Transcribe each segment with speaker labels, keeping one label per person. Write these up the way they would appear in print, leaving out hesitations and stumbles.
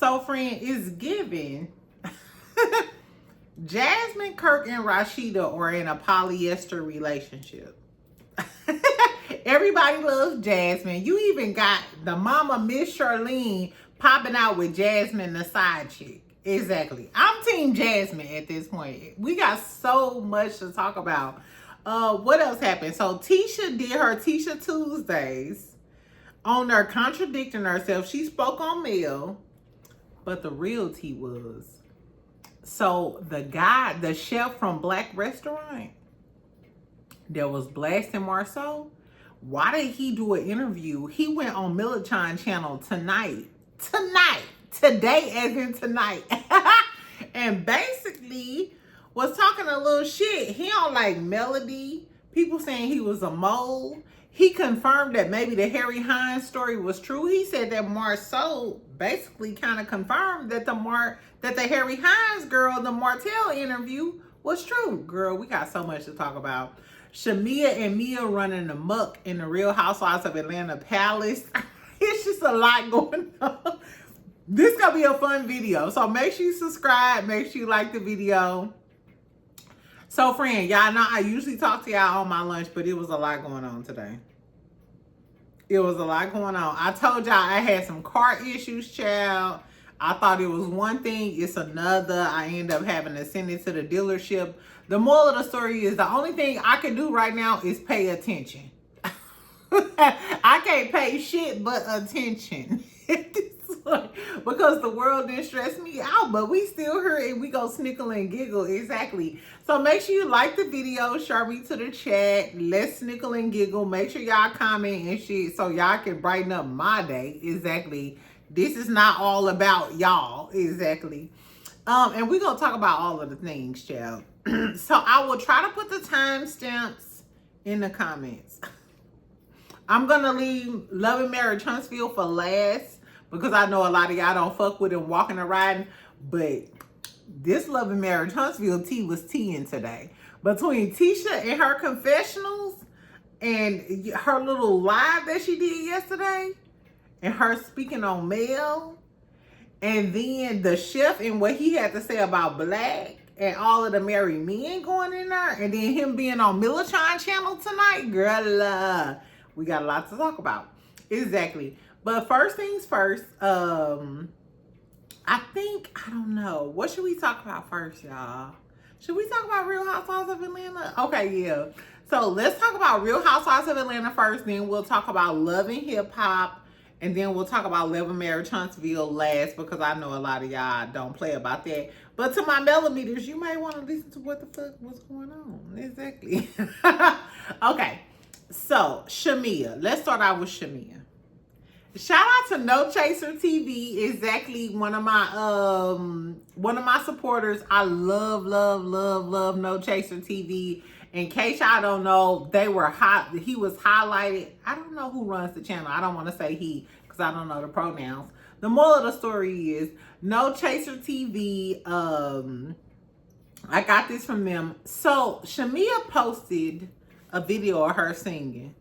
Speaker 1: So, friend, it's given. Jasmine, Kirk, and Rashida are in a polyester relationship. Everybody loves Jasmine. You even got the mama, Miss Charlene, popping out with Jasmine, the side chick. Exactly. I'm Team Jasmine at this point. We got so much to talk about. What else happened? So Tisha did her Tisha Tuesdays on her contradicting herself. She spoke on Mel, but the real tea was, so the guy, the chef from Black Restaurant that was blasting Marsau, why did he do an interview? He went on Millichan channel today as in tonight, and basically was talking a little shit. He don't like Melody. People saying he was a mole. He confirmed that maybe the Harry Hines story was true. He said that Marsau basically kind of confirmed that the Harry Hines girl, the Martell interview, was true. Girl, we got so much to talk about. Shamea and Mia running amok in the Real Housewives of Atlanta Palace. It's just a lot going on. This gonna be a fun video. So make sure you subscribe. Make sure you like the video. So, friend, y'all know I usually talk to y'all on my lunch, but it was a lot going on today. It was a lot going on. I told y'all I had some car issues, child. I thought it was one thing, it's another. I end up having to send it to the dealership. The moral of the story is the only thing I can do right now is pay attention. I can't pay shit but attention. Because the world didn't stress me out, but we still here and we go snickle and giggle. Exactly. So make sure you like the video, share me to the chat. Let's snickle and giggle. Make sure y'all comment and shit so y'all can brighten up my day. Exactly. This is not all about y'all. Exactly. And we're gonna talk about all of the things, child. So I will try to put the timestamps in the comments. I'm gonna leave Love and Marriage Huntsville for last, because I know a lot of y'all don't fuck with him walking or riding, but this Love and Marriage Huntsville tea was teaing today. Between Tisha and her confessionals and her little live that she did yesterday, and her speaking on Mel, and then the chef and what he had to say about Black, and all of the married men going in there, and then him being on Millichan channel tonight, girl, we got a lot to talk about. Exactly. But first things first, I don't know. What should we talk about first, y'all? Should we talk about Real Housewives of Atlanta? Okay, yeah. So let's talk about Real Housewives of Atlanta first. Then we'll talk about Love and Hip Hop. And then we'll talk about Love and Marriage Huntsville last, because I know a lot of y'all don't play about that. But to my millimeters, you might want to listen to what the fuck was going on. Exactly. Okay. So, Shamea. Let's start out with Shamea. Shout out to No Chaser TV. Exactly, one of my supporters. I love No Chaser TV. In case y'all don't know, he was highlighted. I don't know who runs the channel. I don't want to say he, because I don't know the pronouns. The moral of the story is No Chaser TV. I got this from them. So Shamea posted a video of her singing.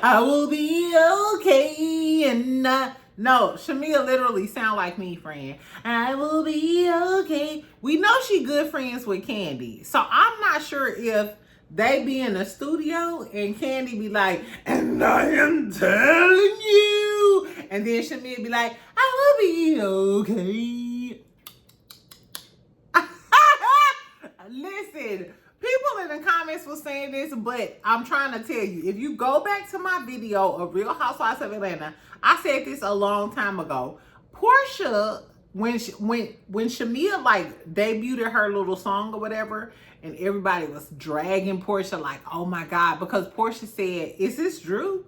Speaker 1: I will be okay, and no, Shamea literally sound like me, friend. I will be okay. We know she good friends with Candy, so I'm not sure if they be in the studio and Candy be like, and I am telling you, and then Shamea be like, I will be okay. Listen. People in the comments were saying this, but I'm trying to tell you, if you go back to my video of Real Housewives of Atlanta, I said this a long time ago. Portia, when Shamea like debuted her little song or whatever, and everybody was dragging Portia like, oh my God, because Portia said, is this Drew?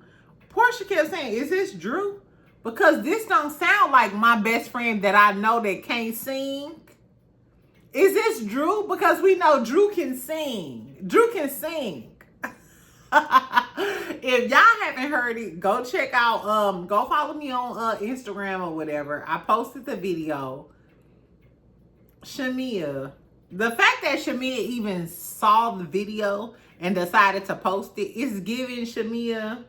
Speaker 1: Portia kept saying, is this Drew? Because this don't sound like my best friend that I know that can't sing. Is this Drew? Because we know Drew can sing. Drew can sing. If y'all haven't heard it, go check out, go follow me on Instagram or whatever. I posted the video. Shamea. The fact that Shamea even saw the video and decided to post it is giving Shamea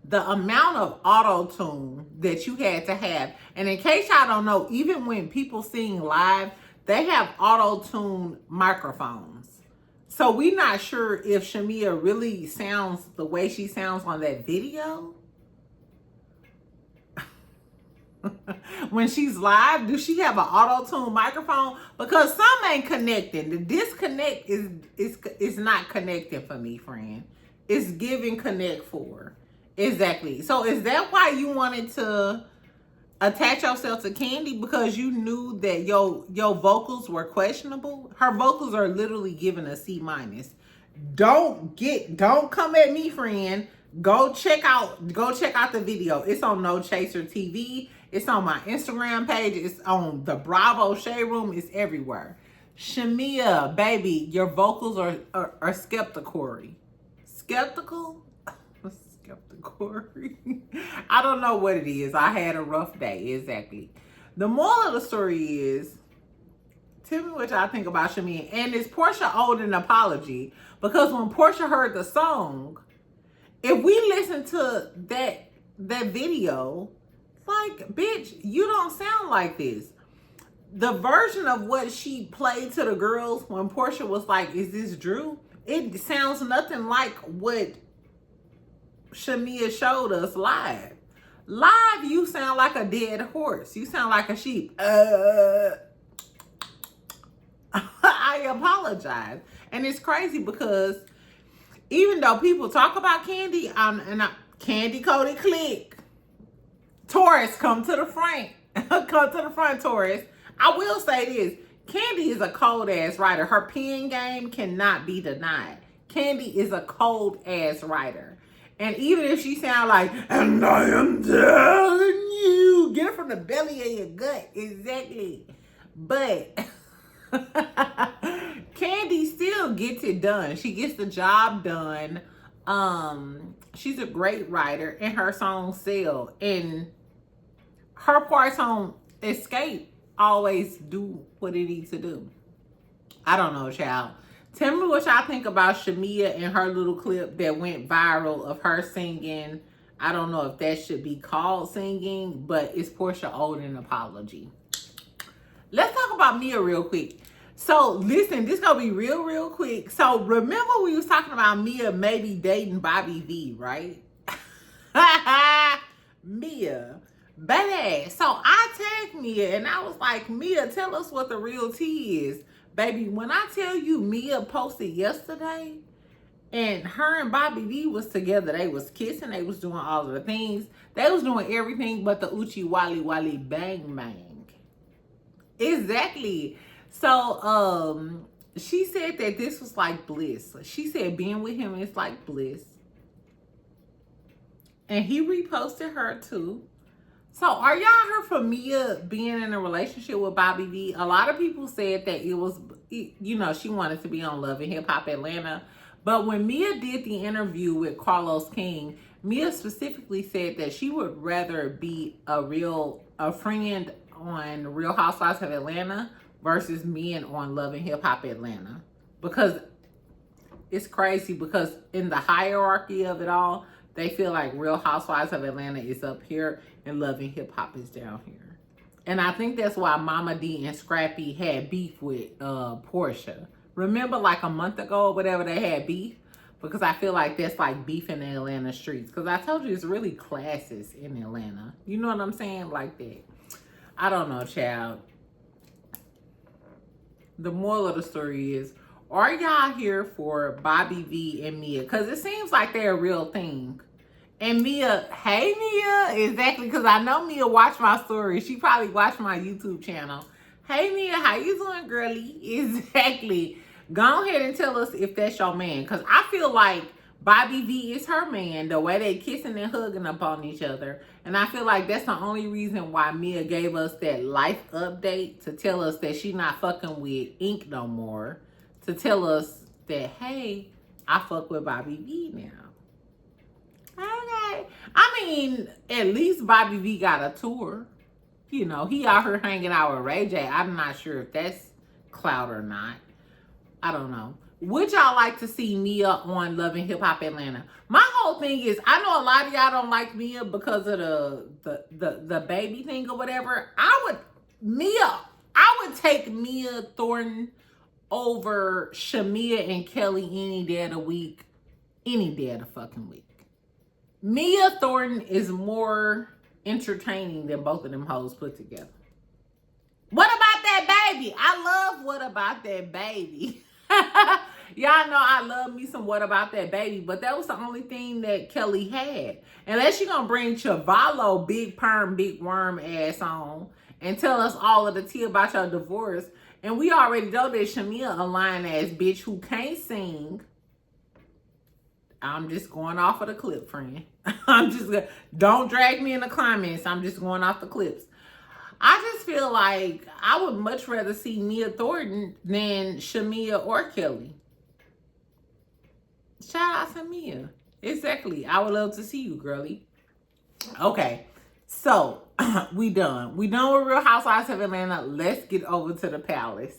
Speaker 1: the amount of auto-tune that you had to have. And in case y'all don't know, even when people sing live, they have auto-tune microphones. So we're not sure if Shamea really sounds the way she sounds on that video. When she's live, do she have an auto-tune microphone? Because some ain't connecting. The disconnect is not connecting for me, friend. It's giving connect for. Exactly. So is that why you wanted to attach yourself to Kandi? Because you knew that your vocals were questionable? Her vocals are literally giving a C-. Don't come at me, friend. Go check out the video. It's on No Chaser TV. It's on my Instagram page. It's on the Bravo Shade Room. It's everywhere. Shamea, baby, your vocals are skeptical. Skeptical? Skeptical. I don't know what it is. I had a rough day. Exactly. The moral of the story is, tell me what y'all think about Shamea. And is Portia owed an apology? Because when Portia heard the song, if we listen to that video, like, bitch, you don't sound like this. The version of what she played to the girls when Portia was like, is this Drew? It sounds nothing like what Shamea showed us live. Live, you sound like a dead horse. You sound like a sheep. I apologize. And it's crazy because even though people talk about Kandi, Kandi Cody Click, Taurus, come to the front. Come to the front, Taurus. I will say this. Kandi is a cold-ass writer. Her pen game cannot be denied. Kandi is a cold-ass writer. And even if she sound like, and I am telling you, get it from the belly of your gut. Exactly. But Kandi still gets it done. She gets the job done. She's a great writer, and her songs sell. And her parts on Escape always do what it needs to do. I don't know, child. Tell me what y'all think about Shamea and her little clip that went viral of her singing. I don't know if that should be called singing, but is Portia owed an apology? Let's talk about Mia real quick. So listen, this gonna be real quick. So remember we was talking about Mia maybe dating Bobby V, right? Mia, badass. So I tagged Mia and I was like, Mia, tell us what the real tea is. Baby, when I tell you Mia posted yesterday and her and Bobby V was together, they was kissing, they was doing all of the things. They was doing everything but the Uchi Wally Wally Bang Bang. Exactly. So she said that this was like bliss. She said being with him is like bliss. And he reposted her too. So are y'all here for Mia being in a relationship with Bobby V? A lot of people said that it was, you know, she wanted to be on Love and Hip Hop Atlanta. But when Mia did the interview with Carlos King, Mia specifically said that she would rather be a friend on Real Housewives of Atlanta versus men on Love and Hip Hop Atlanta. Because it's crazy, because in the hierarchy of it all, they feel like Real Housewives of Atlanta is up here and Love and Hip Hop is down here. And I think that's why Mama D and Scrappy had beef with Portia. Remember like a month ago or whatever they had beef? Because I feel like that's like beef in the Atlanta streets. Because I told you it's really classes in Atlanta. You know what I'm saying? Like that. I don't know, child. The moral of the story is, are y'all here for Bobby V and Mia? Because it seems like they're a real thing. And Mia, hey Mia, exactly, because I know Mia watched my story. She probably watched my YouTube channel. Hey Mia, how you doing, girlie? Exactly. Go ahead and tell us if that's your man. Because I feel like Bobby V is her man, the way they kissing and hugging up on each other. And I feel like that's the only reason why Mia gave us that life update, to tell us that she's not fucking with Ink no more. To tell us that, hey, I fuck with Bobby V now. Okay. I mean, at least Bobby V got a tour. You know, he out here hanging out with Ray J. I'm not sure if that's clout or not. I don't know. would y'all like to see Mia on Love and Hip Hop Atlanta? My whole thing is, I know a lot of y'all don't like Mia because of the baby thing or whatever. I would take Mia Thornton over Shamea and Kelly any day of the week, any day of the fucking week. Mia Thornton is more entertaining than both of them hoes put together. What about that baby? I love What About That Baby. Y'all know I love me some What About That Baby, but that was the only thing that Kelly had. Unless you're going to bring Chavallo, big perm, big worm ass on and tell us all of the tea about your divorce. And we already know that Shamea a lying ass bitch who can't sing. I'm just going off of the clip, friend. Don't drag me in the comments. I'm just going off the clips. I just feel like I would much rather see Mia Thornton than Shamea or Kelly. Shout out to Mia. Exactly. I would love to see you, girly. Okay. So, we done. We done with Real Housewives of Atlanta. Let's get over to the palace.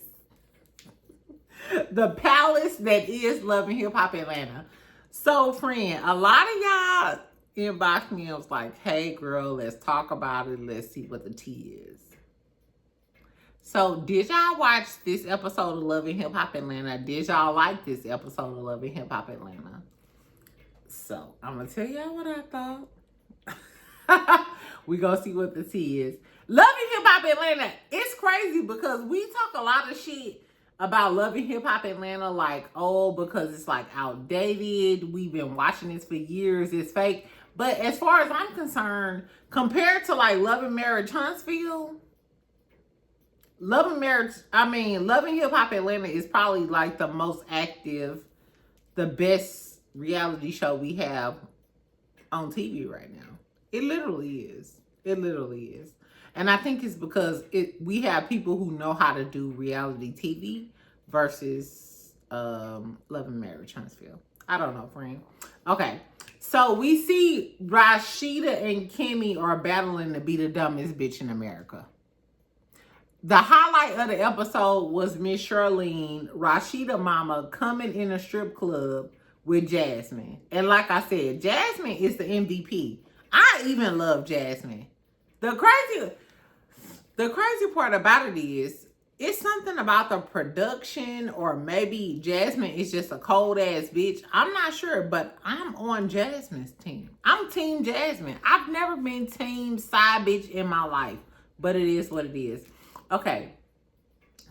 Speaker 1: The palace that is Love and Hip Hop Atlanta. So, friend, a lot of y'all inboxed me and was like, hey, girl, let's talk about it. Let's see what the tea is. So, did y'all watch this episode of Love and Hip Hop Atlanta? Did y'all like this episode of Love and Hip Hop Atlanta? So, I'm going to tell y'all what I thought. We gonna see what the tea is. Love and Hip Hop Atlanta. It's crazy because we talk a lot of shit about Love and Hip Hop Atlanta, like, oh, because it's like outdated. We've been watching this for years. It's fake. But as far as I'm concerned, compared to like Love and Marriage Huntsville, Love and Hip Hop Atlanta is probably like the most active, the best reality show we have on TV right now. It literally is. It literally is. And I think it's because we have people who know how to do reality TV versus Love and Marriage Huntsville. I don't know, friend. Okay. So we see Rashida and Kimmy are battling to be the dumbest bitch in America. The highlight of the episode was Miss Charlene, Rashida mama, coming in a strip club with Jasmine. And like I said, Jasmine is the MVP. I even love Jasmine. The crazy part about it is, it's something about the production, or maybe Jasmine is just a cold ass bitch. I'm not sure, but I'm on Jasmine's team. I'm team Jasmine. I've never been team side bitch in my life, but it is what it is. Okay.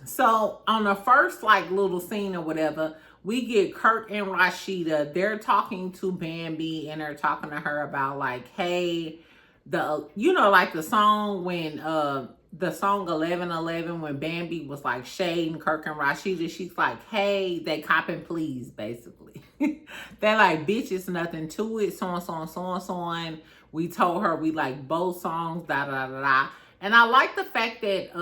Speaker 1: So on the first like little scene or whatever, we get Kurt and Rashida. They're talking to Bambi and they're talking to her about like, hey, like the song when the song 11:11 when Bambi was like shading Kirk and Rashida, she's like, hey, they copping please, basically. They're like, bitch, it's nothing to it, so on, so on, so on, so on. We told her we like both songs, da da da da. And I like the fact that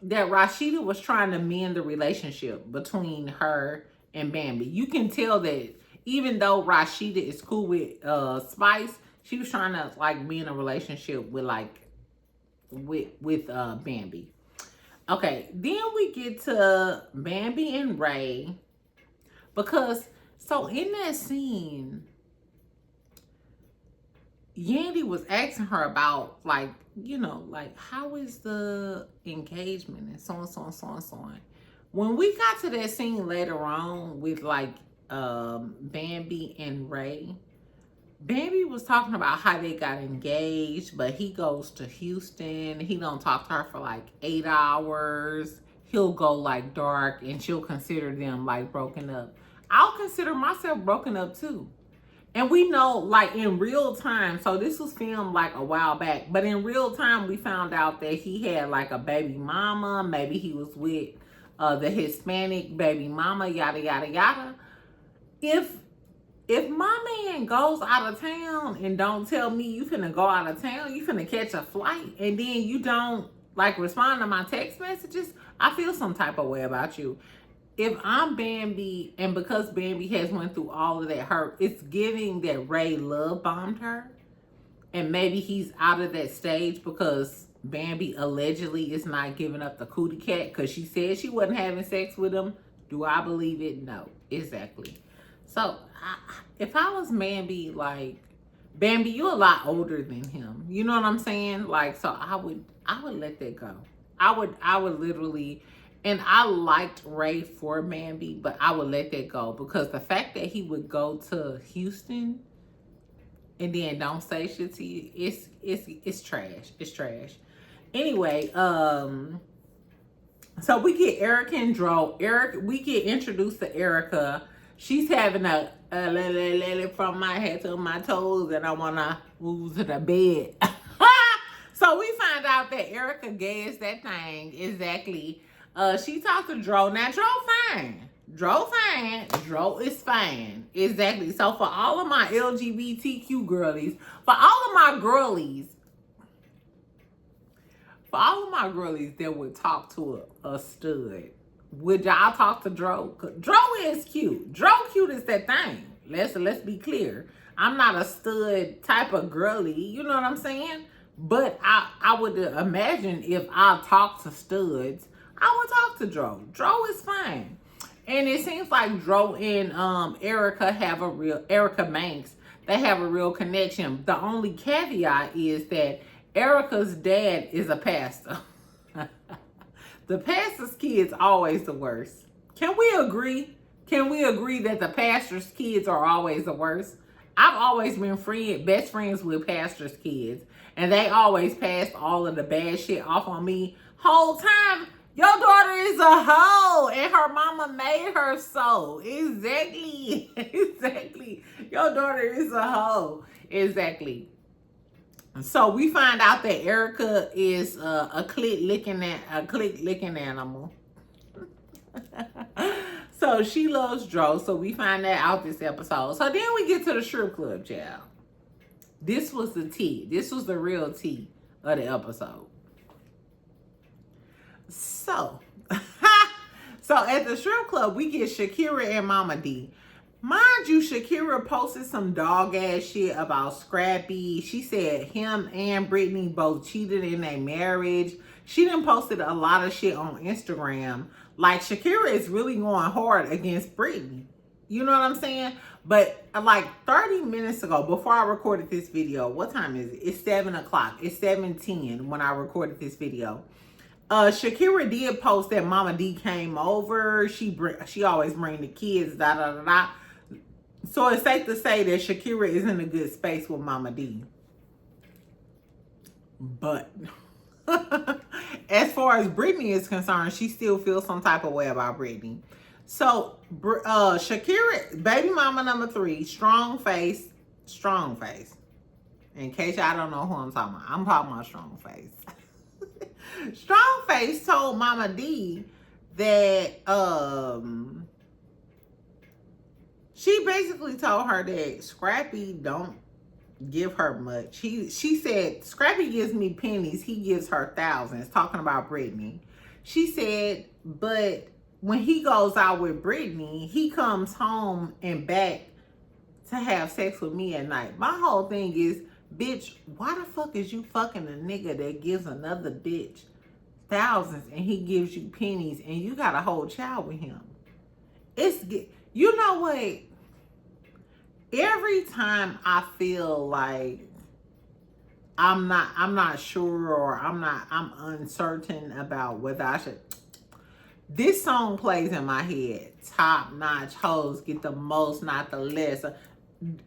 Speaker 1: that Rashida was trying to mend the relationship between her and Bambi. You can tell that even though Rashida is cool with Spice, she was trying to like be in a relationship with Bambi. Okay, then we get to Bambi and Ray, because so in that scene, Yandy was asking her about like, like how is the engagement and so on, so on, so on, so on. When we got to that scene later on with like Bambi and Ray, Bambi was talking about how they got engaged, but he goes to Houston. He don't talk to her for like 8 hours. He'll go like dark and she'll consider them like broken up. I'll consider myself broken up too. And we know like in real time, so this was filmed like a while back, but in real time we found out that he had like a baby mama. Maybe he was with the Hispanic baby mama, yada, yada, yada. If my man goes out of town and don't tell me you finna go out of town, you finna catch a flight, and then you don't like respond to my text messages, I feel some type of way about you. If I'm Bambi, and because Bambi has went through all of that hurt, it's giving that Ray love bombed her. And maybe he's out of that stage because Bambi allegedly is not giving up the cootie cat because she said she wasn't having sex with him Do I believe it? No. Exactly. So, if I was Bambi, like, Bambi, you're a lot older than him. You know what I'm saying? Like, so I would let that go. I would literally, and I liked Ray for Bambi, but I would let that go because the fact that he would go to Houston and then don't say shit to you, it's trash. It's trash. Anyway, so we get Erica and Dro. We get introduced to Erica. She's having a from my head to my toes, and I wanna move to the bed. So we find out that Erica gays that thing exactly. She talked to Dro. Now Dro fine. Dro fine. Dro is fine. Exactly. So for all of my LGBTQ girlies, for all of my girlies that would talk to a stud, would y'all talk to Dro? Dro is cute. Dro cute is that thing. Let's be clear. I'm not a stud type of girly. You know what I'm saying? But I would imagine if I talk to studs, I would talk to Dro. Dro is fine. And it seems like Dro and Erica have Erica Banks, they have a real connection. The only caveat is that Erica's dad is a pastor. The pastor's kids always the worst. Can we agree? Can we agree that the pastor's kids are always the worst? I've always been best friends with pastor's kids, and they always passed all of the bad shit off on me. Whole time, your daughter is a hoe, and her mama made her so. Exactly. Exactly. Your daughter is a hoe. Exactly. So we find out that Erica is a clit licking animal. So she loves Dro. So we find that out this episode. So then we get to the strip club, child. This was the tea. This was the real tea of the episode. So, so at the strip club, we get Shakira and Mama D. Mind you, Shakira posted some dog ass shit about Scrappy. She said him and Brittany both cheated in their marriage. She done posted a lot of shit on Instagram. Like, Shakira is really going hard against Brittany. You know what I'm saying? But like 30 minutes ago, before I recorded this video, what time is it? It's 7 o'clock. It's 7:10 when I recorded this video. Shakira did post that Mama D came over. She always bring the kids, da da da da. So it's safe to say that Shakira is in a good space with Mama D. But as far as Brittany is concerned, she still feels some type of way about Brittany. So Shakira, baby mama number 3, strong face. In case y'all don't know who I'm talking about, I'm talking about strong face. Strong face told Mama D that she basically told her that Scrappy don't give her much. She said, Scrappy gives me pennies, he gives her thousands, talking about Brittany. She said, but when he goes out with Brittany, he comes home and back to have sex with me at night. My whole thing is, bitch, why the fuck is you fucking a nigga that gives another bitch thousands and he gives you pennies and you got a whole child with him? You know what? Every time I feel like I'm not sure, or I'm uncertain about whether I should, this song plays in my head. Top notch hoes get the most, not the less.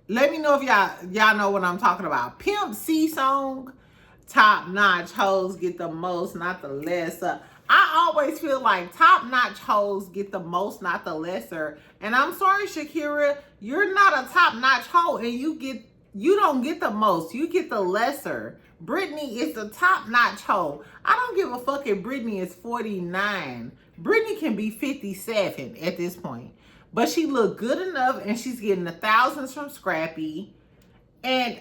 Speaker 1: Let me know if y'all know what I'm talking about. Pimp C song. Top notch hoes get the most, not the lesser. I always feel like top notch hoes get the most, not the lesser. And I'm sorry, Shakira, you're not a top notch hoe, and you don't get the most. You get the lesser. Brittany is the top notch hoe. I don't give a fuck if Brittany is 49. Brittany can be 57 at this point. But she looked good enough, and she's getting the thousands from Scrappy. And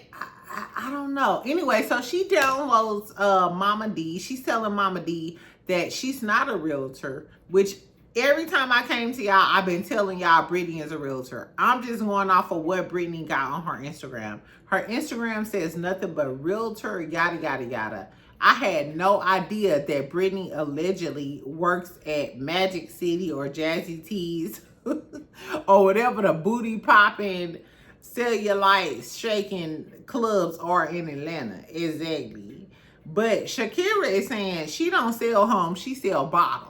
Speaker 1: I don't know. Anyway, so she downloads Mama D. She's telling Mama D that she's not a realtor, which every time I came to y'all, I've been telling y'all Brittany is a realtor. I'm just going off of what Brittany got on her Instagram. Her Instagram says nothing but realtor, yada, yada, yada. I had no idea that Brittany allegedly works at Magic City or Jazzy T's or whatever the booty popping, cellulite shaking clubs are in Atlanta. Exactly. But Shakira is saying she don't sell homes, she sell bottles.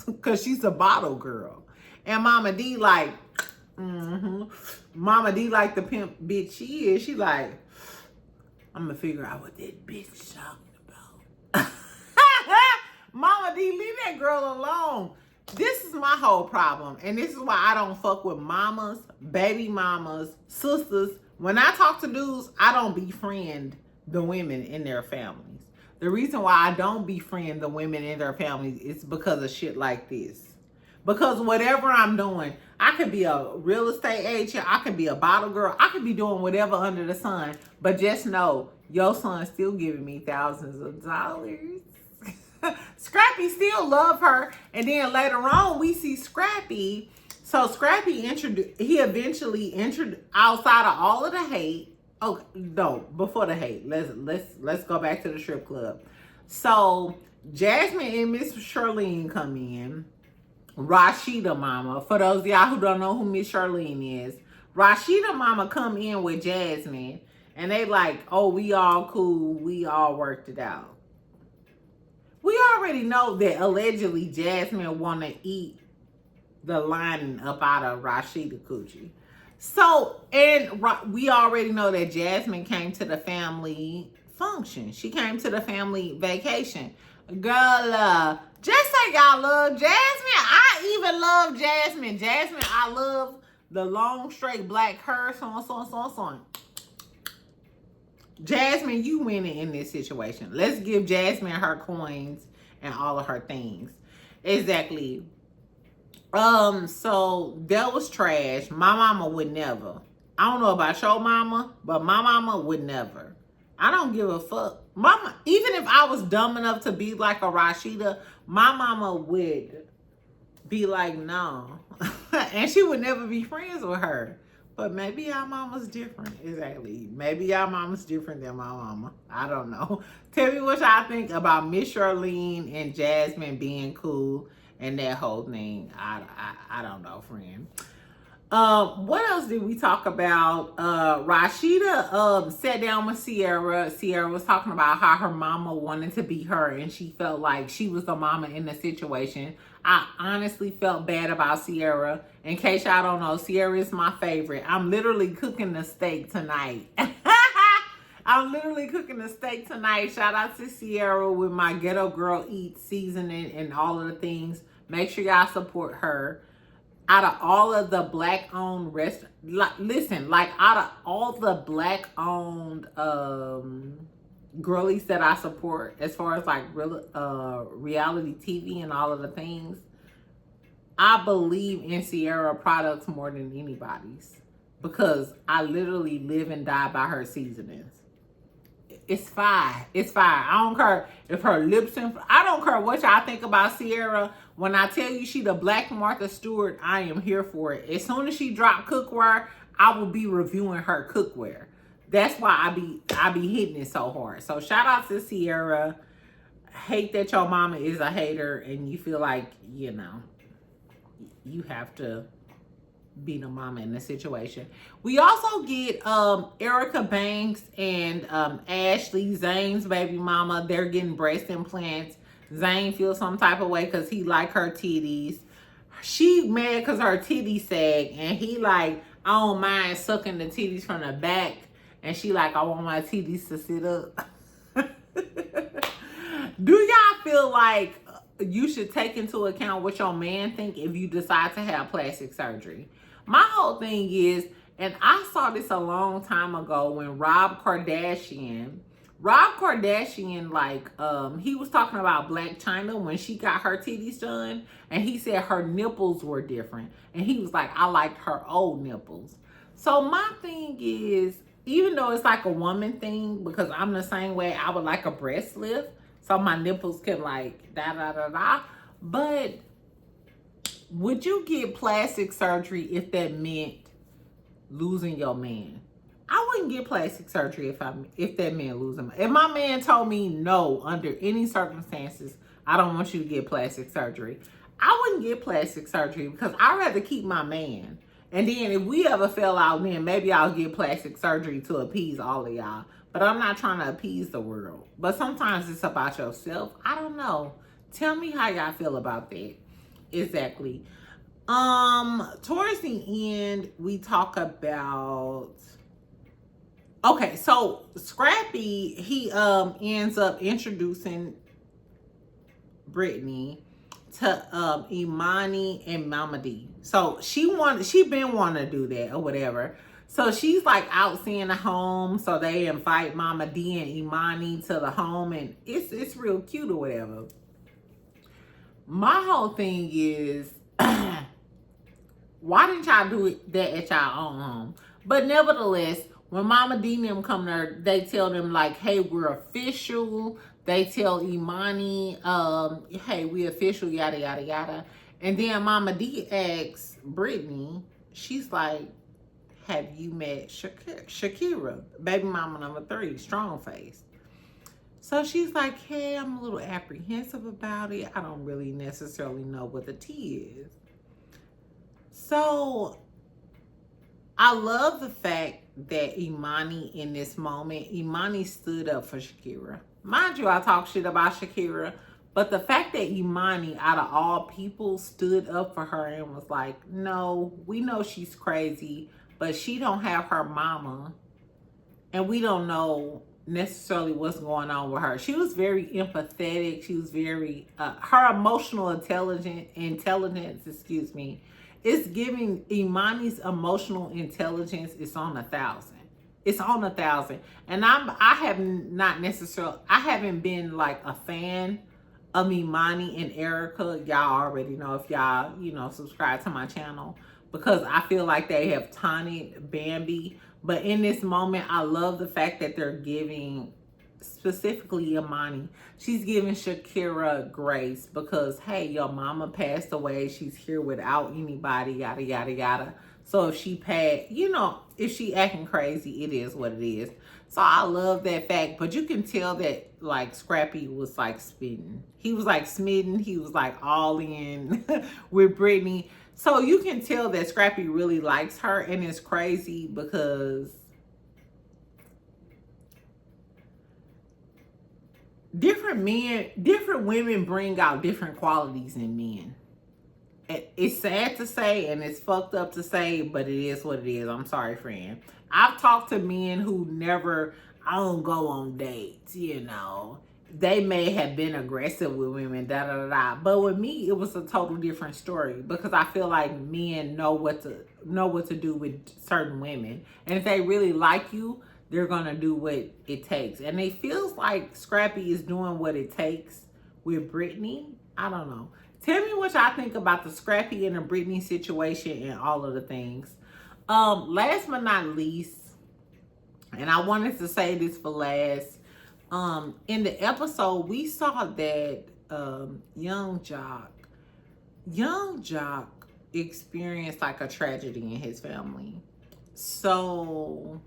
Speaker 1: Because she's a bottle girl. And Mama D like, Mama D like the pimp bitch she is. She like, I'm going to figure out what that bitch talking about. Mama D, leave that girl alone. This is my whole problem. And this is why I don't fuck with mamas, baby mamas, sisters. When I talk to dudes, I don't befriend the women in their families. The reason why I don't befriend the women in their families is because of shit like this. Because whatever I'm doing, I could be a real estate agent, I could be a bottle girl, I could be doing whatever under the sun. But just know, your son's still giving me thousands of dollars. Scrappy still love her. And then later on, we see Scrappy. So Scrappy he eventually entered outside of all of the hate. Oh, no, before the hate. Let's go back to the strip club. So Jasmine and Miss Charlene come in. Rashida mama. For those of y'all who don't know who Miss Charlene is, Rashida mama come in with Jasmine and they like, oh, we all cool. We all worked it out. We already know that allegedly Jasmine want to eat the lining up out of Rashida coochie. So, and we already know that Jasmine came to the family function. She came to the family vacation. Girl, just like y'all love Jasmine, I even love Jasmine. Jasmine, I love the long, straight black hair, so on. Jasmine, you winning in this situation. Let's give Jasmine her coins and all of her things. Exactly. So that was trash. My mama would never. I don't know about your mama, but my mama would never. I don't give a fuck. Mama, even if I was dumb enough to be like a Rashida, my mama would be like, no. And she would never be friends with her. But maybe our mama's different. Exactly. Maybe our mama's different than my mama. I don't know. Tell me what y'all think about Miss Charlene and Jasmine being cool and that whole thing. I don't know, friend. What else did we talk about? Rashida sat down with Sierra. Sierra was talking about how her mama wanted to be her and she felt like she was the mama in the situation. I honestly felt bad about Sierra. In case y'all don't know, Sierra is my favorite. I'm literally cooking the steak tonight. I'm literally cooking the steak tonight. Shout out to Sierra with my Ghetto Girl Eat seasoning and all of the things. Make sure y'all support her. Out of all of the black-owned restaurants, out of all the black-owned girlies that I support, as far as like reality TV and all of the things, I believe in Sierra products more than anybody's because I literally live and die by her seasonings. It's fire. It's fire. I don't care if her lips and I don't care what y'all think about Sierra. When I tell you she the Black Martha Stewart, I am here for it. As soon as she drop cookware, I will be reviewing her cookware. That's why I be hitting it so hard. So shout out to Sierra. Hate that your mama is a hater and you feel like, you know, you have to be the mama in the situation. We also get Erica Banks and Ashley, Zane's baby mama. They're getting breast implants. Zane feels some type of way because he like her titties. She mad because her titties sag. And he like, I don't mind sucking the titties from the back. And she like, I want my titties to sit up. Do y'all feel like you should take into account what your man think if you decide to have plastic surgery? My whole thing is, and I saw this a long time ago when Rob Kardashian, like, he was talking about Black China when she got her titties done, and he said her nipples were different. And he was like, I liked her old nipples. So my thing is, even though it's like a woman thing, because I'm the same way, I would like a breast lift, so my nipples can like, da-da-da-da. But would you get plastic surgery if that meant losing your man? I wouldn't get plastic surgery if that man losing. If my man told me no, under any circumstances, I don't want you to get plastic surgery, I wouldn't get plastic surgery because I'd rather keep my man. And then if we ever fell out, then maybe I'll get plastic surgery to appease all of y'all. But I'm not trying to appease the world. But sometimes it's about yourself. I don't know. Tell me how y'all feel about that. Exactly. Towards the end, we talk about, okay, so Scrappy, he ends up introducing Brittany to Imani and Mama D. So she been wanting to do that or whatever. So she's like out seeing the home. So they invite Mama D and Imani to the home, and it's real cute or whatever. My whole thing is, why didn't y'all do that at y'all own home? But nevertheless, when Mama D and them come there, they tell them like, hey, we're official. They tell Imani, hey, we official, yada, yada, yada. And then Mama D asks Brittany, she's like, have you met Shakira, baby mama number 3, strong face? So she's like, hey, I'm a little apprehensive about it. I don't really necessarily know what the tea is. So I love the fact that Imani in this moment, Imani stood up for Shakira. Mind you, I talk shit about Shakira, but the fact that Imani, out of all people, stood up for her and was like, no, we know she's crazy, but she don't have her mama, and we don't know necessarily what's going on with her. She was very empathetic. She was very, her emotional intelligence, it's giving Imani's emotional intelligence is on 1,000. It's on 1,000. And I haven't been like a fan of Imani and Erica. Y'all already know if y'all, subscribe to my channel, because I feel like they have taunted Bambi. But in this moment, I love the fact that they're giving, specifically Imani, she's giving Shakira grace because, hey, your mama passed away. She's here without anybody, yada, yada, yada. So if she if she acting crazy, it is what it is. So I love that fact. But you can tell that, like, Scrappy was, like, spitting. He was, like, smitten. He was, like, all in with Brittany. So you can tell that Scrappy really likes her, and it's crazy because different women bring out different qualities in men. It's sad to say, and it's fucked up to say, but it is what it is. I'm sorry, friend. I've talked to men who I don't go on dates, They may have been aggressive with women, But with me, it was a total different story, because I feel like men know what to do with certain women. And if they really like you, they're gonna do what it takes. And it feels like Scrappy is doing what it takes with Brittany. I don't know. Tell me what y'all think about the Scrappy and the Brittany situation and all of the things. Last but not least, and I wanted to say this for last, in the episode, we saw that young Jock experienced like a tragedy in his family. So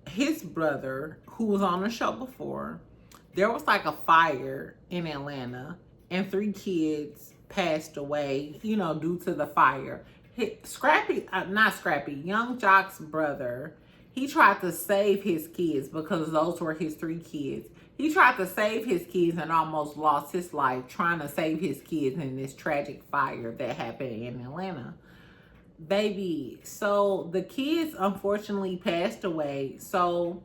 Speaker 1: his brother, who was on the show before, there was like a fire in Atlanta, and 3 kids passed away, due to the fire. Young Jock's brother, he tried to save his kids because those were his 3 kids. He tried to save his kids and almost lost his life trying to save his kids in this tragic fire that happened in Atlanta. Baby, so the kids unfortunately passed away. So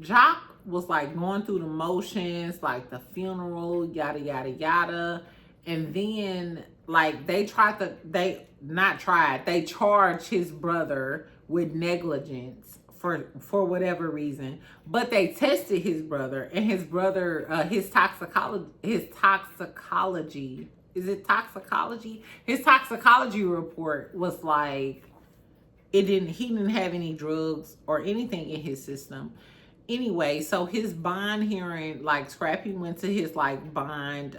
Speaker 1: Jock was like going through the motions, like the funeral, yada, yada, yada. And then like they charged his brother with negligence for whatever reason. But they tested his brother, and his brother, his toxicology report was like, he didn't have any drugs or anything in his system. Anyway, so his bond hearing, like Scrappy went to his like bond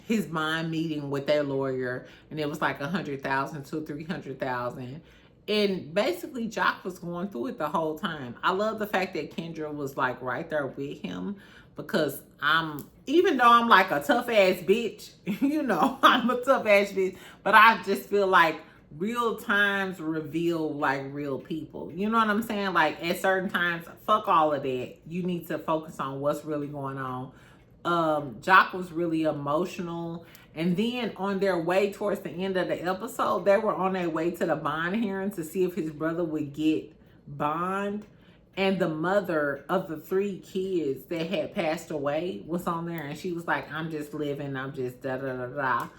Speaker 1: his bond meeting with their lawyer, and it was like 100,000 to 300,000. And basically, Jock was going through it the whole time. I love the fact that Kendra was like right there with him, because even though I'm like a tough ass bitch, you know, I'm a tough ass bitch, but I just feel like real times reveal like real people. You know what I'm saying? Like at certain times, fuck all of that. You need to focus on what's really going on. Jock was really emotional. And then on their way towards the end of the episode, they were on their way to the bond hearing to see if his brother would get bond. And the mother of the 3 kids that had passed away was on there, and she was like, I'm just living, I'm just da da da da.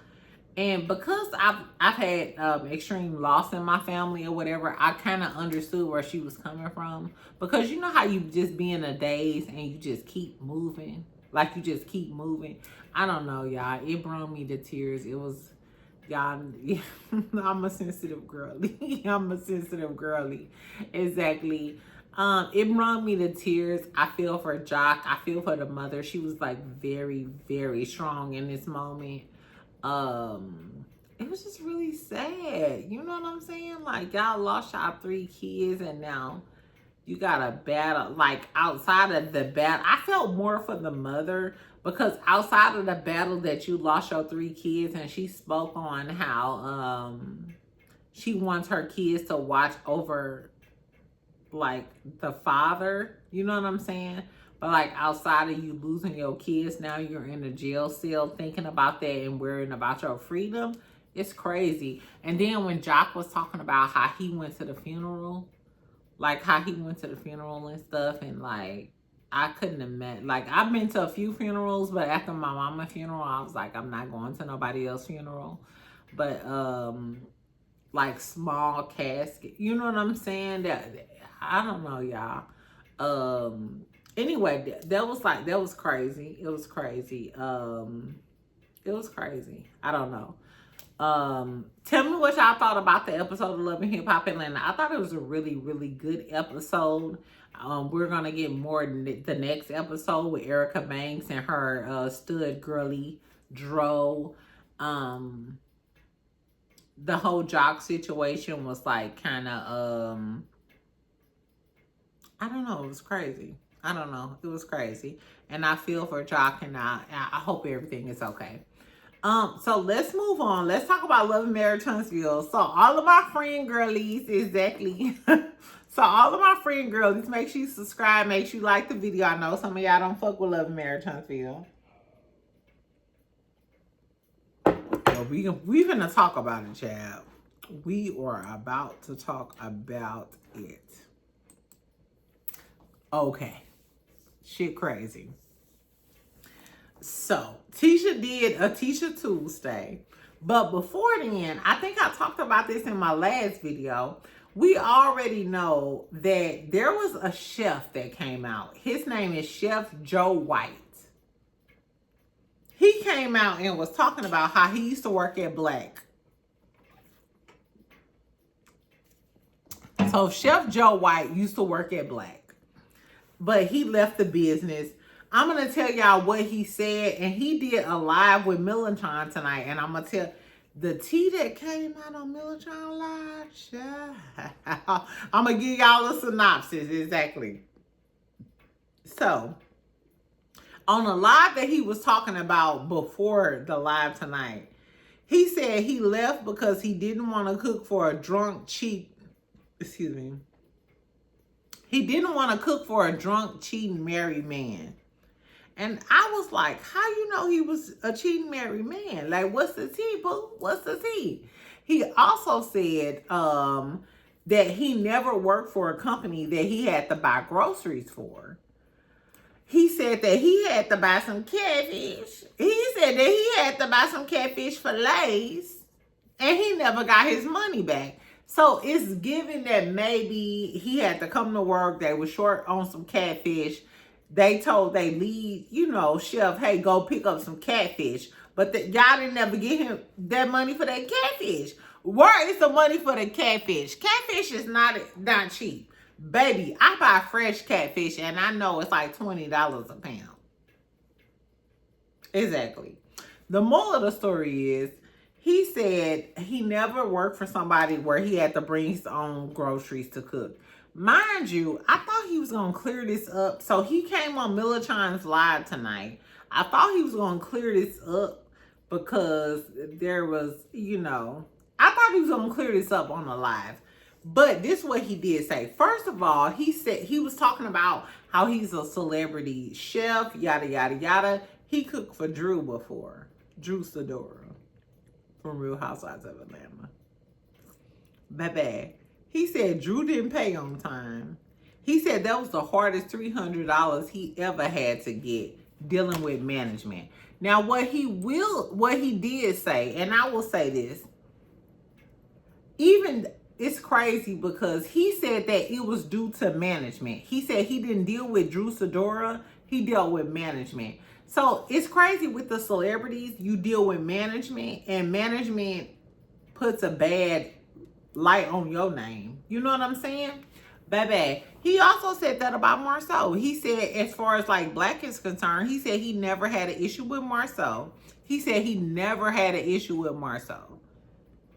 Speaker 1: And because I've had extreme loss in my family or whatever, I kind of understood where she was coming from. Because you know how you just be in a daze and you just keep moving? Like you just keep moving. I don't know, y'all. It brought me to tears. It was, y'all, I'm a sensitive girly. I'm a sensitive girly. Exactly. It brought me to tears. I feel for Jock. I feel for the mother. She was like very, very strong in this moment. It was just really sad. You know what I'm saying? Like y'all lost y'all 3 kids, and now you got a battle. Like outside of the battle, I felt more for the mother, because outside of the battle that you lost your 3 kids, and she spoke on how she wants her kids to watch over like the father, you know what I'm saying? But like outside of you losing your kids, now you're in a jail cell thinking about that and worrying about your freedom. It's crazy. And then when Jock was talking about how he went to the funeral, like how he went to the funeral and stuff, and like I couldn't imagine. Like I've been to a few funerals, but after my mama's funeral, I was like, I'm not going to nobody else's funeral. But like small casket, you know what I'm saying? That I don't know, y'all. Anyway, that was crazy. It was crazy. It was crazy. I don't know. Tell me what y'all thought about the episode of Love and Hip Hop Atlanta. I thought it was a really, really good episode. We're gonna get more in the next episode with Erica Banks and her stud girly RHOA. The whole Jock situation was like kind of I don't know, it was crazy. I don't know, it was crazy. And I feel for Jock, and I hope everything is okay. So let's move on. Let's talk about Love and Marriage Huntsville. So all of my friend girlies, exactly. So all of my friend girlies, make sure you subscribe, make sure you like the video. I know some of y'all don't fuck with Love and Marriage Huntsville. Well, we gonna talk about it, child. We are about to talk about it. Okay. Shit crazy. So, Tisha did a Tisha Tuesday. But before then, I think I talked about this in my last video. We already know that there was a chef that came out. His name is Chef Joe White. He came out and was talking about how he used to work at Black. So Chef Joe White used to work at Black, but he left the business. I'm going to tell y'all what he said, and he did a live with Militron tonight, and I'm going to tell the tea that came out on Militron Live. I'm going to give y'all a synopsis, exactly. So, on a live that he was talking about before the live tonight, he said he left because he didn't want to cook for a drunk, cheap, he didn't want to cook for a drunk, cheating, married man. And I was like, how you know he was a cheating, married man? Like, what's the tea, boo? What's the tea? He also said that he never worked for a company that he had to buy groceries for. He said that he had to buy some catfish. He said that he had to buy some catfish fillets, and he never got his money back. So it's given that maybe he had to come to work. They were short on some catfish. They told they lead, chef, hey, go pick up some catfish. But y'all didn't ever get him that money for that catfish. Where is the money for the catfish? Catfish is not cheap. Baby, I buy fresh catfish, and I know it's like $20 a pound. Exactly. The moral of the story is, he said he never worked for somebody where he had to bring his own groceries to cook. Mind you, I thought he was going to clear this up. So he came on Millichan's live tonight. I thought he was going to clear this up because there was, I thought he was going to clear this up on the live. But this is what he did say. First of all, he said he was talking about how he's a celebrity chef, yada, yada, yada. He cooked for Drew before. Drew Sidora from Real Housewives of Atlanta. Baby. He said Drew didn't pay on time. He said that was the hardest $300 he ever had to get dealing with management. Now, what he did say, and I will say this, even it's crazy because he said that it was due to management. He said he didn't deal with Drew Sidora, he dealt with management. So it's crazy with the celebrities, you deal with management and management puts a bad light on your name. You know what I'm saying? Baby. He also said that about Marsau. He said as far as like Black is concerned, he said he never had an issue with Marsau. He said he never had an issue with Marsau.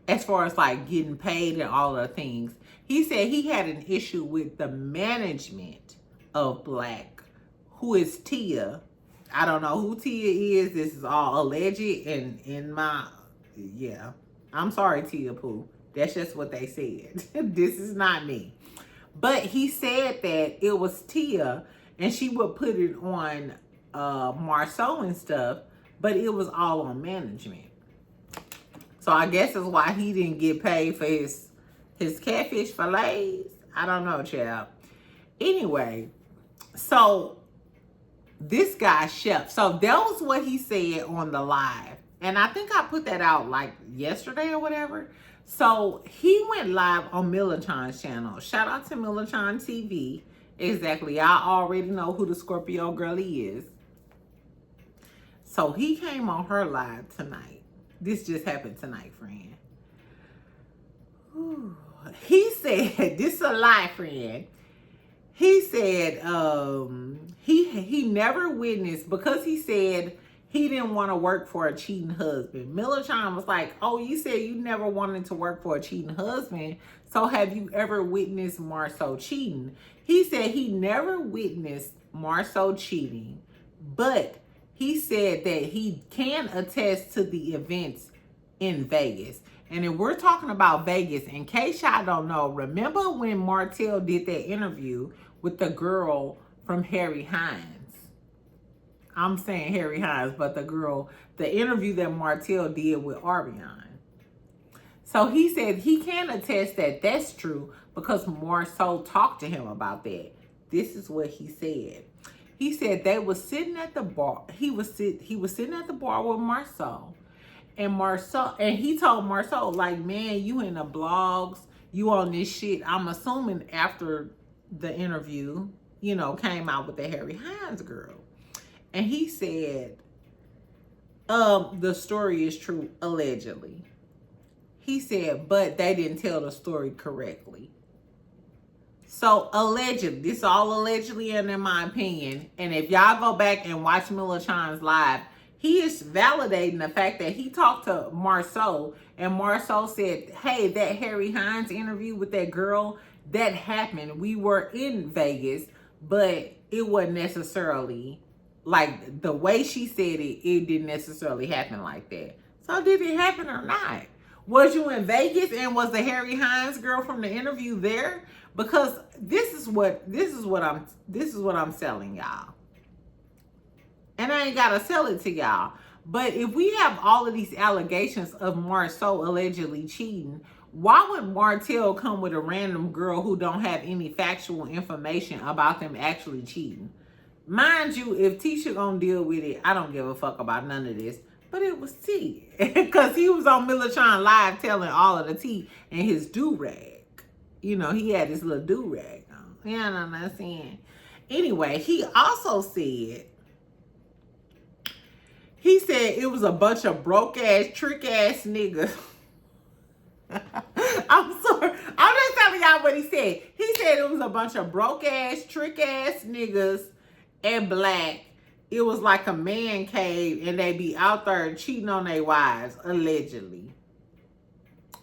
Speaker 1: As far as like getting paid and all the things. He said he had an issue with the management of Black, who is Tia. I don't know who Tia is. This is all alleged and in my, yeah. I'm sorry, Tia Pooh. That's just what they said. This is not me. But he said that it was Tia and she would put it on Marsau and stuff, but it was all on management. So I guess that's why he didn't get paid for his catfish fillets. I don't know, child. Anyway, so this guy, Chef. So that was what he said on the live. And I think I put that out like yesterday or whatever. So he went live on Millichan's channel. Shout out to Millichan TV. Exactly. I already know who the Scorpio girlie is. So he came on her live tonight. This just happened tonight, friend. Ooh. He said, this is a lie, friend. He said he never witnessed, because he said he didn't want to work for a cheating husband. Millichan was like, oh, you said you never wanted to work for a cheating husband. So have you ever witnessed Marsau cheating? He said he never witnessed Marsau cheating, but he said that he can attest to the events in Vegas. And if we're talking about Vegas, in case y'all don't know, remember when Martell did that interview with the girl from Harry Hines? I'm saying Harry Hines, but the interview that Martell did with Ariane. So he said he can attest that that's true because Marsau talked to him about that. This is what he said. He said they was sitting at the bar. He was sitting at the bar with Marsau. And he told Marsau, like, man, you in the blogs, you on this shit. I'm assuming after the interview, came out with the Harry Hines girl. And he said, the story is true, allegedly. He said, but they didn't tell the story correctly. So allegedly, this is all allegedly and in my opinion. And if y'all go back and watch Millichan's live, he is validating the fact that he talked to Marsau and Marsau said, hey, that Harry Hines interview with that girl, that happened. We were in Vegas, but it wasn't necessarily like the way she said it, it didn't necessarily happen like that. So did it happen or not? Was you in Vegas and was the Harry Hines girl from the interview there? Because this is what I'm selling y'all. And I ain't gotta sell it to y'all. But if we have all of these allegations of Marsau allegedly cheating, why would Martell come with a random girl who don't have any factual information about them actually cheating? Mind you, if Tisha gonna deal with it, I don't give a fuck about none of this. But it was T. Because he was on Millichan Live telling all of the tea and his do-rag. He had his little do-rag on. You know what I'm saying? Anyway, he also said, it was a bunch of broke-ass, trick-ass niggas. I'm sorry. I'm just telling y'all what he said. He said it was a bunch of broke-ass, trick-ass niggas and Black it was like a man cave and they be out there cheating on their wives, allegedly.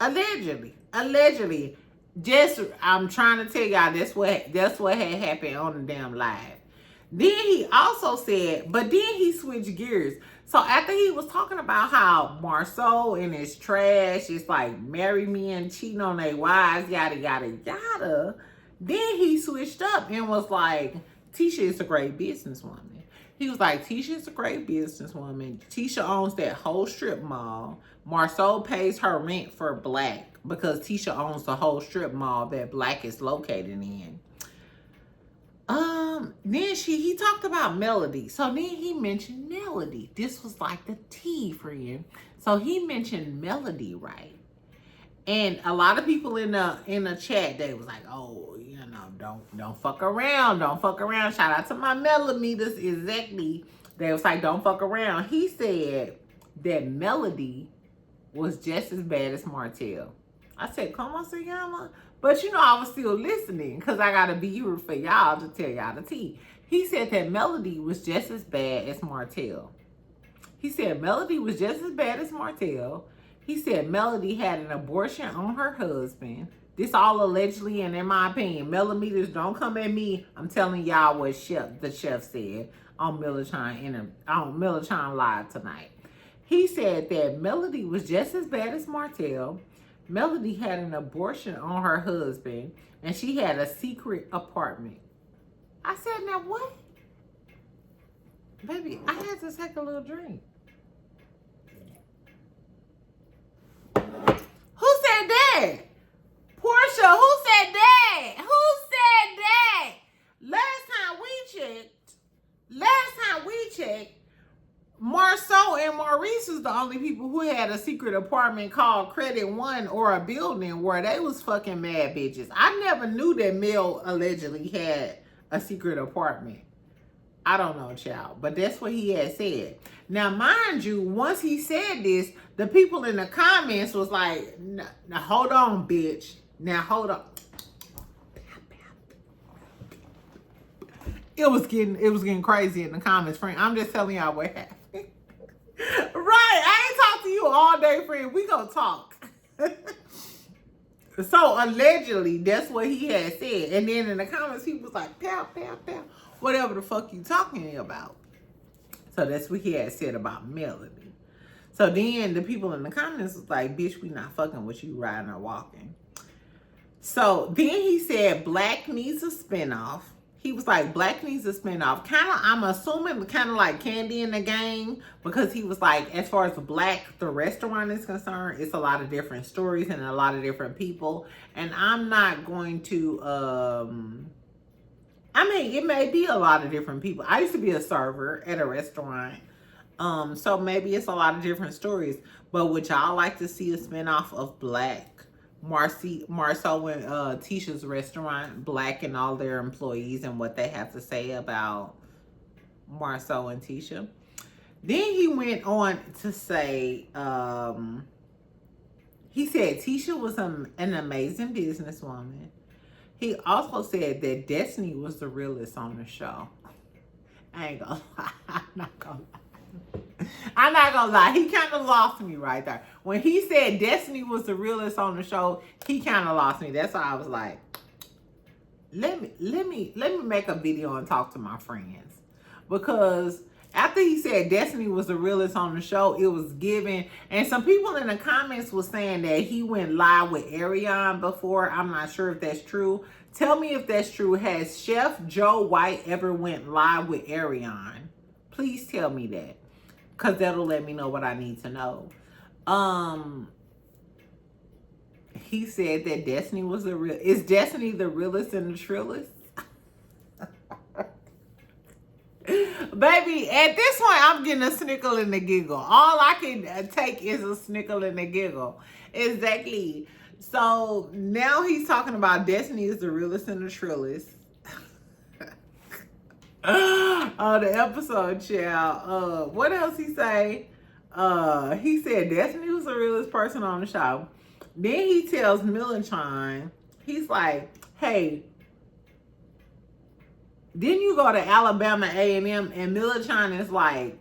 Speaker 1: Allegedly. Just, I'm trying to tell y'all, that's what had happened on the damn live. Then he also said, but then he switched gears. So after he was talking about how Marsau and his trash is like marry me and cheating on their wives, yada, yada, yada. Then he switched up and was like, Tisha is a great businesswoman. He was like, Tisha is a great businesswoman. Tisha owns that whole strip mall. Marsau pays her rent for Black because Tisha owns the whole strip mall that Black is located in. Then he talked about Melody. So then he mentioned Melody. This was like the tea, friend. So he mentioned Melody, right? And a lot of people in the chat, they was like, oh, you know, don't fuck around. Don't fuck around. Shout out to my millimeters. Exactly. They was like, don't fuck around. He said that Melody was just as bad as Martell. I said, come on, Sayama. But you know, I was still listening because I got to be here for y'all to tell y'all the tea. He said that Melody was just as bad as Martell. He said Melody was just as bad as Martell. He said Melody had an abortion on her husband. This all allegedly, and in my opinion, millimeters, don't come at me. I'm telling y'all what the chef said on Millerchine Live tonight. He said that Melody was just as bad as Martell. Melody had an abortion on her husband, and she had a secret apartment. I said, now what? Baby, I had to take a little drink. Who said that? Portia, who said that? Who said that? Last time we checked, Marsau and Maurice was the only people who had a secret apartment called Credit One or a building where they was fucking mad bitches. I never knew that Mel allegedly had a secret apartment. I don't know, child, but that's what he had said. Now, mind you, once he said this, the people in the comments was like, now hold on, bitch. Now, hold on. It was getting crazy in the comments, friend. I'm just telling y'all what happened. Right, I ain't talked to you all day, friend. We gonna talk. So allegedly, that's what he had said. And then in the comments, he was like, pow, pow, pow. Whatever the fuck you talking about. So that's what he had said about Melody. So then the people in the comments was like, bitch, we not fucking with you riding or walking. So then he said Black needs a spinoff. He was like, Black needs a spinoff. Kind of, I'm assuming kind of like Candy in the Gang, because he was like, as far as Black, the restaurant is concerned, it's a lot of different stories and a lot of different people. And I'm not going to, I mean, it may be a lot of different people. I used to be a server at a restaurant. So maybe it's a lot of different stories. But would y'all like to see a spinoff of Black? Marsau and Tisha's restaurant, Black, and all their employees and what they have to say about Marsau and Tisha. Then he went on to say, he said Tisha was an amazing businesswoman. He also said that Destiny was the realest on the show. I ain't gonna lie. I'm not gonna lie. He kind of lost me right there. When he said Destiny was the realest on the show, he kind of lost me. That's why I was like, let me make a video and talk to my friends. Because after he said Destiny was the realest on the show, it was given. And some people in the comments was saying that he went live with Ariane before. I'm not sure if that's true. Tell me if that's true. Has Chef Joe White ever went live with Ariane? Please tell me that. Because that'll let me know what I need to know. He said that Destiny was the real. Is Destiny the realest and the trillest? Baby, at this point, I'm getting a snickle and a giggle. All I can take is a snickle and a giggle. Exactly. So now he's talking about Destiny is the realest and the trillest. Oh, the episode, child. What else he say? He said Destiny was the realest person on the show. Then he tells Millerchine, he's like, hey, Then you go to Alabama A&M, and Millichan is like,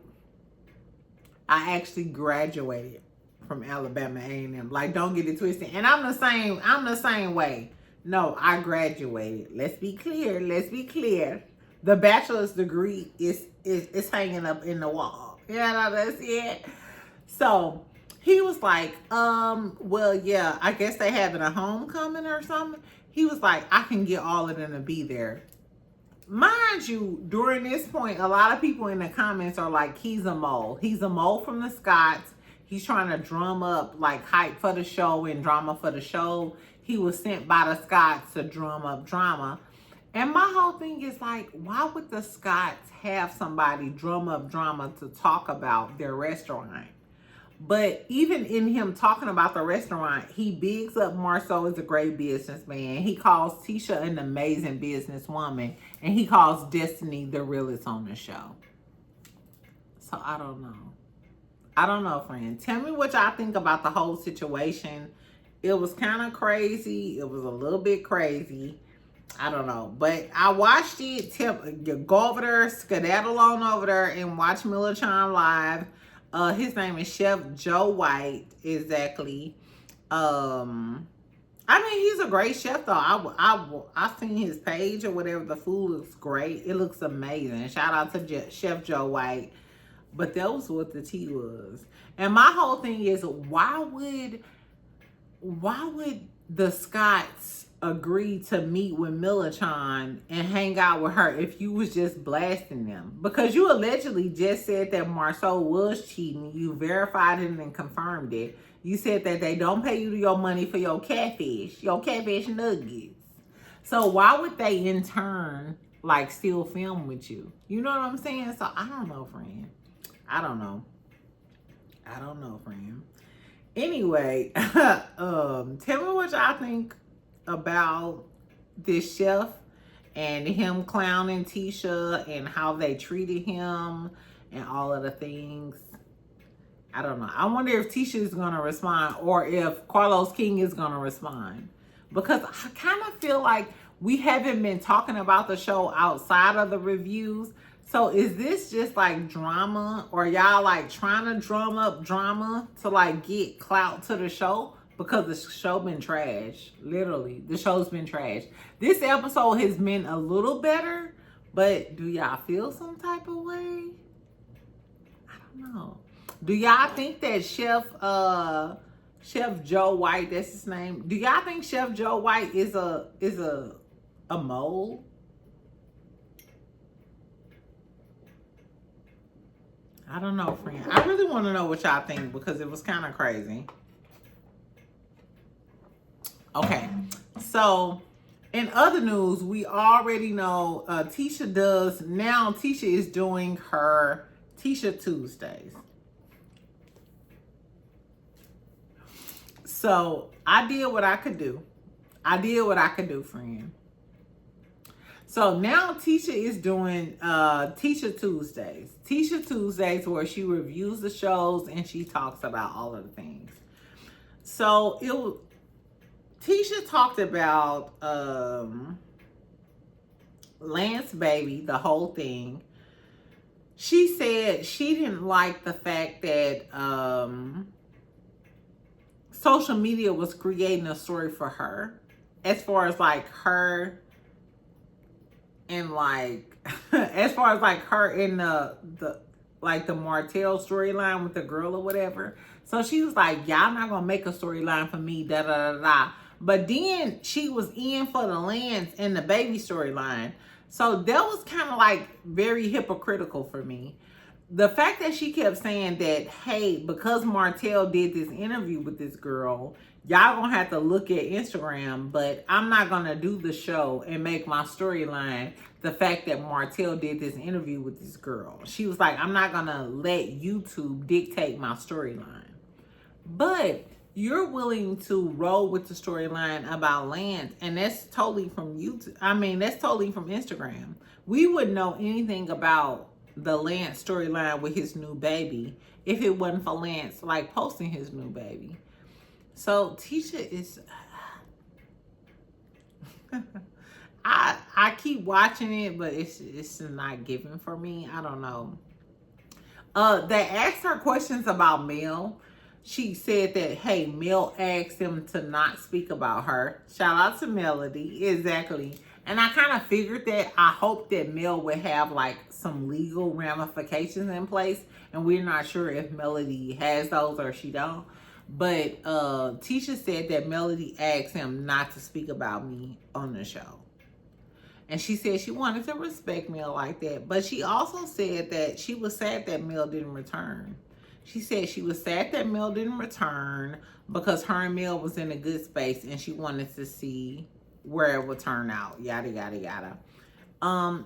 Speaker 1: I actually graduated from Alabama A&M. Like, don't get it twisted. And I'm the same way. No, I graduated. Let's be clear. Let's be clear. The bachelor's degree is hanging up in the wall. You know, that's it. So he was like, well, yeah, I guess they having a homecoming or something. He was like, I can get all of them to be there. Mind you, during this point, a lot of people in the comments are like, he's a mole. He's a mole from the Scotts. He's trying to drum up like hype for the show and drama for the show. He was sent by the Scotts to drum up drama. And my whole thing is like, why would the Scotts have somebody drum up drama to talk about their restaurant? But even in him talking about the restaurant, he bigs up Marsau as a great businessman. He calls Tisha an amazing businesswoman. And he calls Destiny the realest on the show. So I don't know. I don't know, friend. Tell me what y'all think about the whole situation. It was kind of crazy. It was a little bit crazy. I don't know. But I watched it. Go over there, skedaddle on over there and watch Millichan live. His name is Chef Joe White, exactly. I mean, he's a great chef, though. I've seen his page or whatever. The food looks great. It looks amazing. Shout out to Chef Joe White. But that was what the tea was. And my whole thing is, why would the Scotts agree to meet with Millichan and hang out with her if you was just blasting them? Because you allegedly just said that Marsau was cheating. You verified it and confirmed it. You said that they don't pay you your money for your catfish nuggets. So why would they in turn like still film with you? You know what I'm saying? So I don't know, friend. I don't know, friend. Anyway, tell me what y'all think about this chef and him clowning Tisha and how they treated him and all of the things. I don't know. I wonder if Tisha is going to respond or if Carlos King is going to respond. Because I kind of feel like we haven't been talking about the show outside of the reviews. So is this just like drama, or y'all like trying to drum up drama to like get clout to the show? Because the show been trash. Literally, the show's been trash. This episode has been a little better, but do y'all feel some type of way? I don't know. Do y'all think that Chef Joe White, that's his name. Do y'all think Chef Joe White is a mole? I don't know, friend. I really want to know what y'all think because it was kind of crazy. Okay, so in other news, we already know Tisha is doing her Tisha Tuesdays. So I did what I could do. Friend. So now Tisha is doing Tisha Tuesdays. Tisha Tuesdays, where she reviews the shows and she talks about all of the things. So Tisha talked about Lance Baby, the whole thing. She said she didn't like the fact that social media was creating a story for her, as far as like her and like as far as like her in the Martell storyline with the girl or whatever. So she was like, y'all not gonna make a storyline for me, da da da da. But then she was in for the Lance and the baby storyline. So that was kind of like very hypocritical for me. The fact that she kept saying that, hey, because Martell did this interview with this girl, y'all gonna have to look at Instagram, but I'm not gonna do the show and make my storyline the fact that Martell did this interview with this girl. She was like, I'm not gonna let YouTube dictate my storyline. But you're willing to roll with the storyline about Lance, and that's totally from YouTube. I mean, that's totally from Instagram. We wouldn't know anything about the Lance storyline with his new baby if it wasn't for Lance like posting his new baby. So Tisha is I keep watching it, but it's not giving for me. I don't know. They asked her questions about Mel. She said that, hey, Mel asked him to not speak about her. Shout out to Melody. Exactly. And I kind of figured that. I hope that Mel would have like some legal ramifications in place. And we're not sure if Melody has those or she don't. But Tisha said that Melody asked him not to speak about me on the show. And she said she wanted to respect Mel like that. But she also said that she was sad that Mel didn't return. She said she was sad that Mel didn't return because her and Mel was in a good space and she wanted to see where it would turn out. Yada, yada, yada.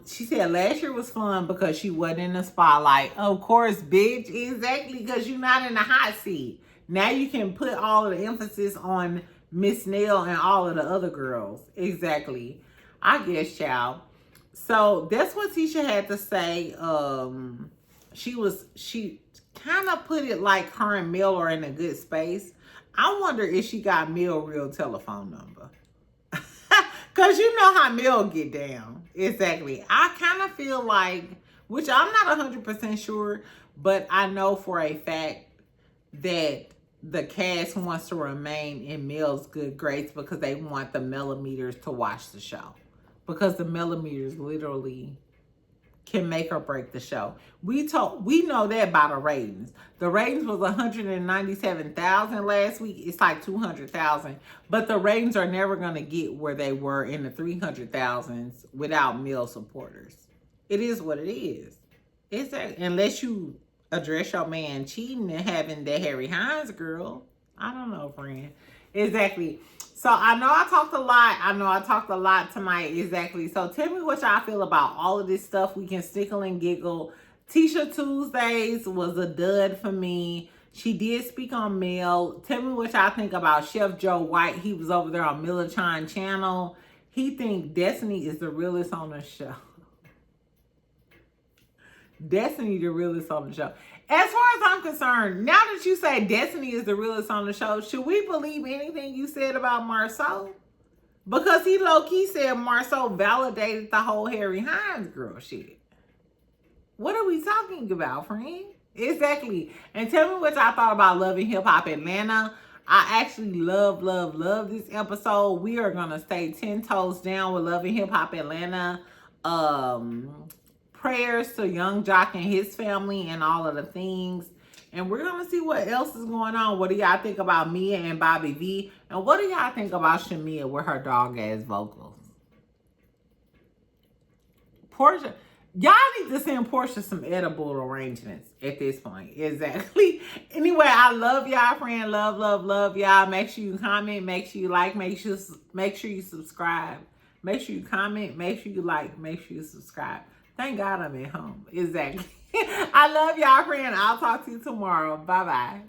Speaker 1: She said last year was fun because she wasn't in the spotlight. Of course, bitch. Exactly, because you're not in the hot seat. Now you can put all of the emphasis on Miss Nell and all of the other girls. Exactly. I guess, child. So that's what Tisha had to say. She kind of put it like her and Mel are in a good space. I wonder if she got Mel real telephone number. Because you know how Mel get down. Exactly. I kind of feel like, which I'm not 100% sure, but I know for a fact that the cast wants to remain in Mel's good grace because they want the millimeters to watch the show. Because the millimeters literally can make or break the show. We know that by the ratings. The ratings was 197,000 last week. It's like 200,000. But the ratings are never going to get where they were in the 300,000s without male supporters. It is what it is. It's unless you address your man cheating and having that Harry Hines girl. I don't know, friend. Exactly. So I know I talked a lot. I know I talked a lot tonight. Exactly. So tell me what y'all feel about all of this stuff. We can stickle and giggle. Tisha Tuesdays was a dud for me. She did speak on Mel. Tell me what y'all think about Chef Joe White. He was over there on Millichan channel. He think Destiny is the realest on the show. Destiny the realest on the show. As far as I'm concerned, now that you say Destiny is the realest on the show, should we believe anything you said about Marsau? Because he low-key said Marsau validated the whole Harry Hines girl shit. What are we talking about, friend? Exactly. And tell me what y'all thought about Love and Hip Hop Atlanta. I actually love this episode. We are going to stay 10 toes down with Love and Hip Hop Atlanta. Prayers to Young Jock and his family and all of the things. And we're going to see what else is going on. What do y'all think about Mia and Bobby V? And what do y'all think about Shamea with her dog-ass vocals? Portia, y'all need to send Portia some edible arrangements at this point. Exactly. Anyway, I love y'all, friend. Love y'all. Make sure you comment. Make sure you like. Make sure you subscribe. Make sure you comment. Make sure you like. Make sure you subscribe. Thank God I'm at home. Exactly. I love y'all, friend. I'll talk to you tomorrow. Bye-bye.